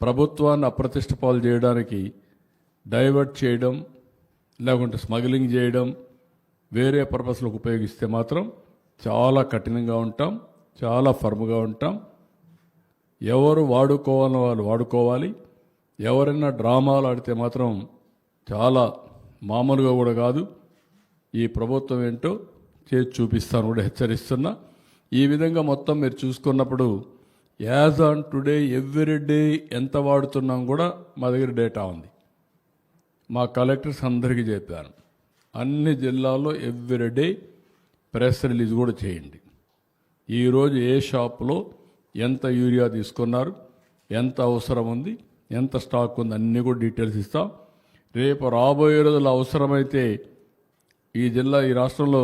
ప్రభుత్వాన్ని అప్రతిష్ట పాలు చేయడానికి డైవర్ట్ చేయడం, లేకుంటే స్మగ్లింగ్ చేయడం, వేరే పర్పస్లకు ఉపయోగిస్తే మాత్రం చాలా కఠినంగా ఉంటాం, చాలా ఫర్మ్గా ఉంటాం. ఎవరు వాడుకోవాలని వాళ్ళు వాడుకోవాలి. ఎవరైనా డ్రామాలు ఆడితే మాత్రం చాలా మామూలుగా కూడా కాదు. ఈ ప్రభుత్వం ఏంటో చేసి చూపిస్తాను కూడా హెచ్చరిస్తున్నా. ఈ విధంగా మొత్తం మీరు చూసుకున్నప్పుడు as on today every day ఎంత వాడుతున్నాం కూడా మా దగ్గర డేటా ఉంది. మా కలెక్టర్స్ అందరికీ చెప్పాను, అన్ని జిల్లాల్లో ఎవ్రీ డే ప్రెస్ రిలీజ్ కూడా చేయండి. ఈరోజు ఏ షాపులో ఎంత యూరియా తీసుకున్నారు, ఎంత అవసరం ఉంది, ఎంత స్టాక్ ఉంది, అన్నీ కూడా డీటెయిల్స్ ఇస్తాం. రేపు రాబోయే రోజులు అవసరమైతే ఈ రాష్ట్రంలో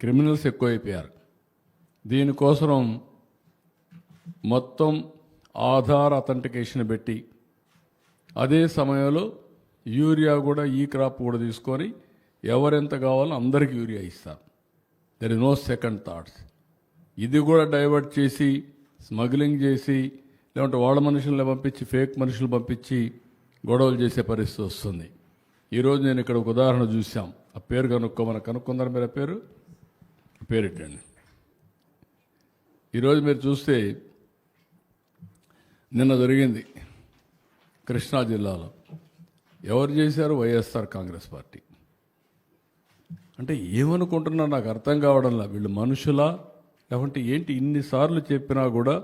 క్రిమినల్స్ ఎక్కువైపోయారు. దీనికోసం మొత్తం ఆధార్ అథెంటికేషన్ పెట్టి అదే సమయంలో యూరియా కూడా ఈ క్రాప్ కూడా తీసుకొని ఎవరెంత కావాలో అందరికీ యూరియా ఇస్తారు. There is no second thoughts. ఇది కూడా డైవర్ట్ చేసి స్మగ్లింగ్ చేసి లేకుంటే వాళ్ళ మనుషులను పంపించి ఫేక్ మనుషులు పంపించి గొడవలు చేసే పరిస్థితి వస్తుంది. ఈరోజు నేను ఇక్కడ ఒక ఉదాహరణ చూసాం. ఆ పేరు కనుక్కుందరు మీరు. ఆ పేరు ఏంటండి? ఈరోజు మీరు చూస్తే నిన్న జరిగింది కృష్ణా జిల్లాలో. ఎవరు చేశారు? వైఎస్ఆర్ కాంగ్రెస్ పార్టీ. అంటే ఏమనుకుంటున్నా నాకు అర్థం కావడంలా. వీళ్ళు మనుషులా లేకుంటే ఏంటి? ఇన్నిసార్లు చెప్పినా కూడా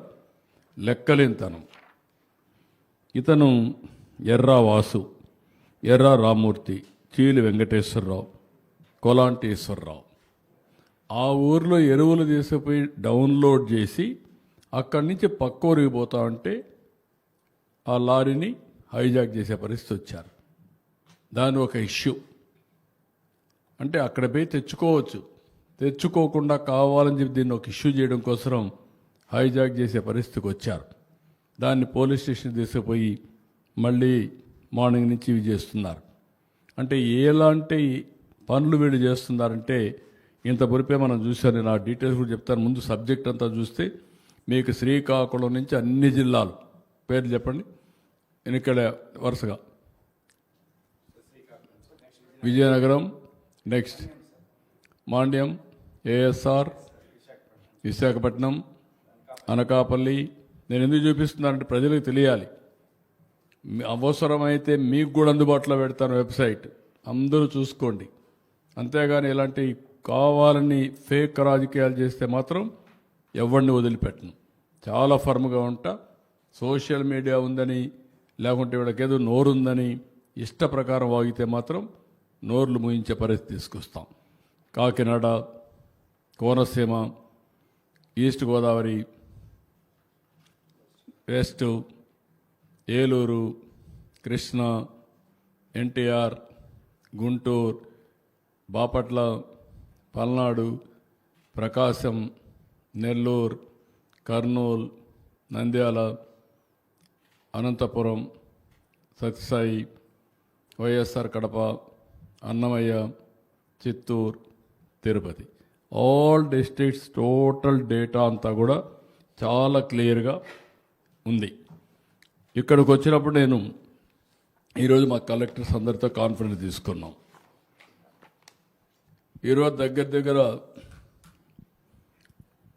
లెక్కలేనితనం. ఇతను ఎర్రా వాసు, ఎర్రా రామ్మూర్తి, చీలి వెంకటేశ్వరరావు, కొలాంటేశ్వరరావు ఆ ఊర్లో ఎరువులు తీసుకుపోయి డౌన్లోడ్ చేసి అక్కడి నుంచి పక్క ఊరికి పోతా ఉంటే ఆ లారీని హైజాక్ చేసే పరిస్థితి వచ్చారు. దాని ఒక ఇష్యూ. అంటే అక్కడ పోయి తెచ్చుకోవచ్చు, తెచ్చుకోకుండా కావాలని చెప్పి దీన్ని ఒక ఇష్యూ చేయడం కోసం హైజాక్ చేసే పరిస్థితికి వచ్చారు. దాన్ని పోలీస్ స్టేషన్ తీసుకుపోయి మళ్ళీ మార్నింగ్ నుంచి ఇవి చేస్తున్నారు. అంటే ఎలాంటి పనులు వీళ్ళు చేస్తున్నారంటే ఇంత పొరిపే మనం చూశాను. నేను ఆ డీటెయిల్స్ కూడా చెప్తాను. ముందు సబ్జెక్ట్ అంతా చూస్తే మీకు శ్రీకాకుళం నుంచి అన్ని జిల్లాలు పేర్లు చెప్పండి. ఇక్కడ వరుసగా విజయనగరం, నెక్స్ట్ మాండ్యం, ఏఎస్ఆర్, విశాఖపట్నం, అనకాపల్లి. నేను ఎందుకు చూపిస్తున్నానంటే ప్రజలకు తెలియాలి. అవసరమైతే మీకు కూడా అందుబాటులో పెడతాను వెబ్సైట్, అందరూ చూసుకోండి. అంతేగాని ఇలాంటి కావాలని ఫేక్ రాజకీయాలు చేస్తే మాత్రం ఎవరిని వదిలిపెట్టను. చాలా ఫర్మ్గా ఉంటా. సోషల్ మీడియా ఉందని లేకుంటే వీళ్ళకేదో నోరుందని ఇష్ట ప్రకారం వాగితే మాత్రం నోర్లు మూయించే పరిస్థితి తీసుకొస్తాం. Kakinada, Konaseema, east Godavari, west, Eluru, Krishna, NTR, Guntur, Bapatla, Palnadu, Prakasam, Nellore, Kurnool, Nandyal, Anantapur, Sathya Sai, YSR Kadapa, Annamayya, Chittoor, Tirupati, all districts total data అంతా కూడా చాలా క్లియర్గా ఉంది. ఇక్కడికి వచ్చినప్పుడు నేను ఈరోజు మా కలెక్టర్స్ అందరితో కాన్ఫరెన్స్ తీసుకున్నాం. ఈరోజు దగ్గర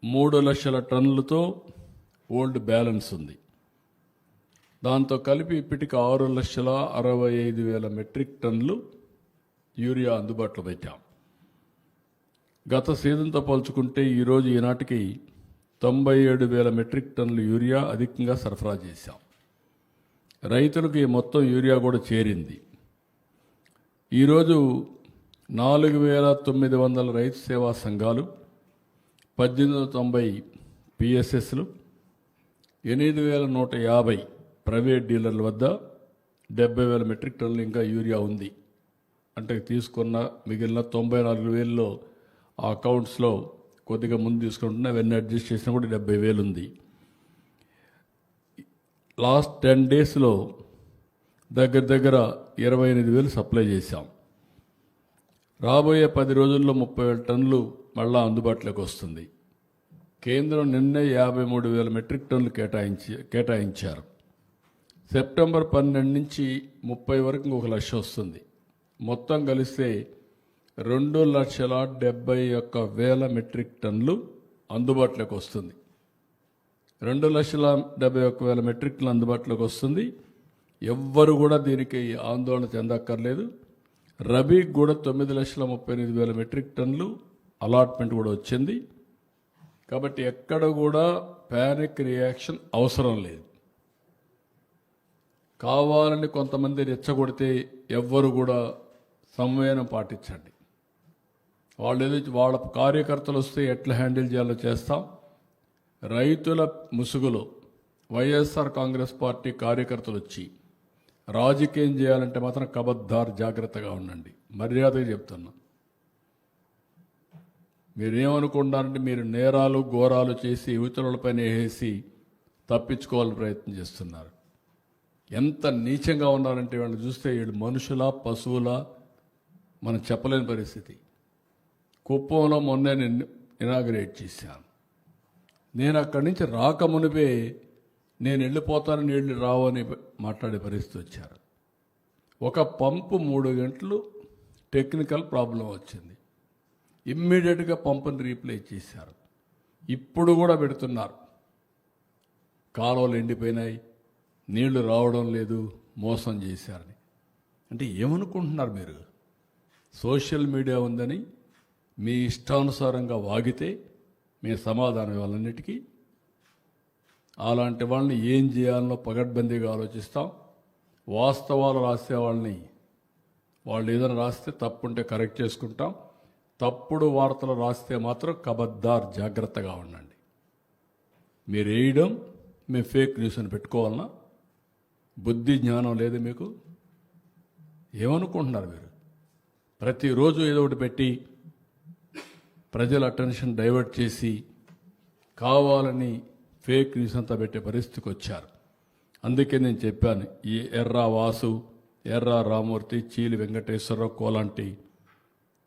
3 లక్షల టన్నులతో ఓల్డ్ బ్యాలెన్స్ ఉంది. దాంతో కలిపి ఇప్పటికి 6,65,000 మెట్రిక్ టన్నులు యూరియా అందుబాటులో పెట్టాం. గత సీజన్తో పోల్చుకుంటే ఈరోజు ఈనాటికి 97,000 మెట్రిక్ టన్నులు యూరియా అధికంగా సరఫరా చేశాం. రైతులకు ఈ మొత్తం యూరియా కూడా చేరింది. ఈరోజు 4,900 రైతు సేవా సంఘాలు, 1890 పిఎస్ఎస్లు, 8,150 ప్రైవేట్ డీలర్ల వద్ద 70,000 మెట్రిక్ టన్నులు ఇంకా యూరియా ఉంది. అంటే తీసుకున్న మిగిలిన 94,000లో ఆ అకౌంట్స్లో కొద్దిగా ముందు తీసుకుంటున్నా, అవన్నీ అడ్జస్ట్ చేసినా కూడా 70,000 ఉంది. లాస్ట్ 10 డేస్లో దగ్గర 28,000 సప్లై చేశాం. రాబోయే 10 రోజుల్లో 30,000 టన్నులు మళ్ళా అందుబాటులోకి వస్తుంది. కేంద్రం నిన్నే 53,000 మెట్రిక్ టన్నులు కేటాయించారు. సెప్టెంబర్ 12 నుంచి 30 వరకు ఇంకొక 1,00,000 వస్తుంది. మొత్తం కలిస్తే 2,71,000 మెట్రిక్ టన్నులు అందుబాటులోకి వస్తుంది. 2,71,000 మెట్రిక్ టన్నులు అందుబాటులోకి వస్తుంది. ఎవ్వరు కూడా దీనికి ఆందోళన చెందక్కర్లేదు. రబీకి కూడా 9,38,000 మెట్రిక్ టన్నులు అలాట్మెంట్ కూడా వచ్చింది. కాబట్టి ఎక్కడ కూడా ప్యానిక్ రియాక్షన్ అవసరం లేదు. కావాలని కొంతమంది రెచ్చగొడితే ఎవ్వరు కూడా సంవేదన పాటించండి. వాళ్ళ కార్యకర్తలు వస్తే ఎట్లా హ్యాండిల్ చేయాలో చేస్తాం. రైతుల ముసుగులో వైఎస్ఆర్ కాంగ్రెస్ పార్టీ కార్యకర్తలు వచ్చి రాజకీయం చేయాలంటే మాత్రం కబద్దార్ జాగ్రత్తగా ఉండండి. మర్యాదగా చెప్తున్నా. మీరేమనుకుంటారంటే మీరు నేరాలు ఘోరాలు చేసి ఇతరులపైన వేసి తప్పించుకోవాలని ప్రయత్నం చేస్తున్నారు. ఎంత నీచంగా ఉన్నారంటే వాళ్ళని చూస్తే వీళ్ళు మనుషుల పశువుల మనం చెప్పలేని పరిస్థితి. కుప్పంలో మొన్నే నేను ఇనాగ్రేట్ చేశాను. నేను అక్కడి నుంచి రాకమునిపే నేను వెళ్ళిపోతాను, నీళ్లు రావని మాట్లాడే పరిస్థితి వచ్చారు. ఒక పంపు 3 గంటలు టెక్నికల్ ప్రాబ్లం వచ్చింది. ఇమ్మీడియట్గా పంపుని రీప్లేస్ చేశారు. ఇప్పుడు కూడా పెడుతున్నారు. కాలువలు ఎండిపోయినాయి, నీళ్లు రావడం లేదు, మోసం చేశారని. అంటే ఏమనుకుంటున్నారు మీరు? సోషల్ మీడియా ఉందని మీ ఇష్టానుసారంగా వాగితే మీ సమాధానం వాళ్ళన్నిటికీ. అలాంటి వాళ్ళని ఏం చేయాలనో పగడ్బందీగా ఆలోచిస్తాం. వాస్తవాలు రాసే వాళ్ళని వాళ్ళు ఏదైనా రాస్తే తప్పుంటే కరెక్ట్ చేసుకుంటాం. తప్పుడు వార్తలు రాస్తే మాత్రం కబద్దార్ జాగ్రత్తగా ఉండండి. మీరు వేయడం మేము ఫేక్ న్యూస్ అని పెట్టుకోవాలన్నా? బుద్ధి జ్ఞానం లేదు మీకు? ఏమనుకుంటున్నారు మీరు? ప్రతిరోజు ఏదో ఒకటి పెట్టి ప్రజల అటెన్షన్ డైవర్ట్ చేసి కావాలని ఫేక్ న్యూస్ అంతా పెట్టే పరిస్థితికి వచ్చారు. అందుకే నేను చెప్పాను, ఈ ఎర్రా వాసు, ఎర్రా రామూర్తి, చీలి వెంకటేశ్వరరావు, కోలాంటి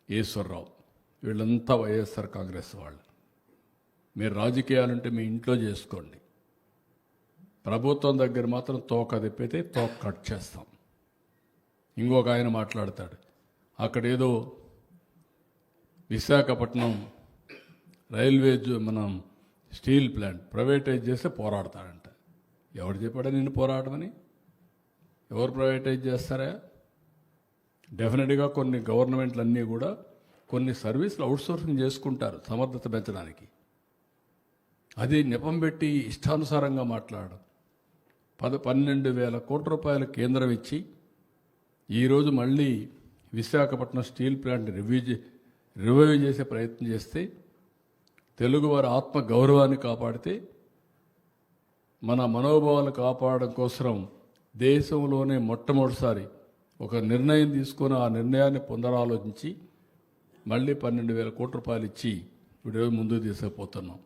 ఈశ్వరరావు వీళ్ళంతా వైఎస్ఆర్ కాంగ్రెస్ వాళ్ళు. మీరు రాజకీయాలుంటే మీ ఇంట్లో చేసుకోండి. ప్రభుత్వం దగ్గర మాత్రం తోక తిప్పితే తోక కట్ చేస్తాం. ఇంకొక ఆయన మాట్లాడతాడు, అక్కడేదో విశాఖపట్నం రైల్వే మనం స్టీల్ ప్లాంట్ ప్రైవేటైజ్ చేస్తే పోరాడతాడంట. ఎవరు చెప్పాడా నిన్ను పోరాడమని? ఎవరు ప్రైవేటైజ్ చేస్తారా? డెఫినెట్గా కొన్ని గవర్నమెంట్లు అన్నీ కూడా కొన్ని సర్వీసులు అవుట్సోర్సింగ్ చేసుకుంటారు సమర్థత పెంచడానికి. అది నెపం పెట్టి ఇష్టానుసారంగా మాట్లాడడం. 12,000 కోట్ల రూపాయలు కేంద్రం ఇచ్చి ఈరోజు మళ్ళీ విశాఖపట్నం స్టీల్ ప్లాంట్ రివైవ్ చేసే ప్రయత్నం చేస్తే, తెలుగువారి ఆత్మ గౌరవాన్ని కాపాడితే, మన మనోభావాలను కాపాడడం కోసం దేశంలోనే మొట్టమొదటిసారి ఒక నిర్ణయం తీసుకొని ఆ నిర్ణయాన్ని పునరాలోచించి మళ్ళీ 12,000 కోట్ల రూపాయలు ఇచ్చి వీడియో ముందుకు తీసుకుపోతున్నాం.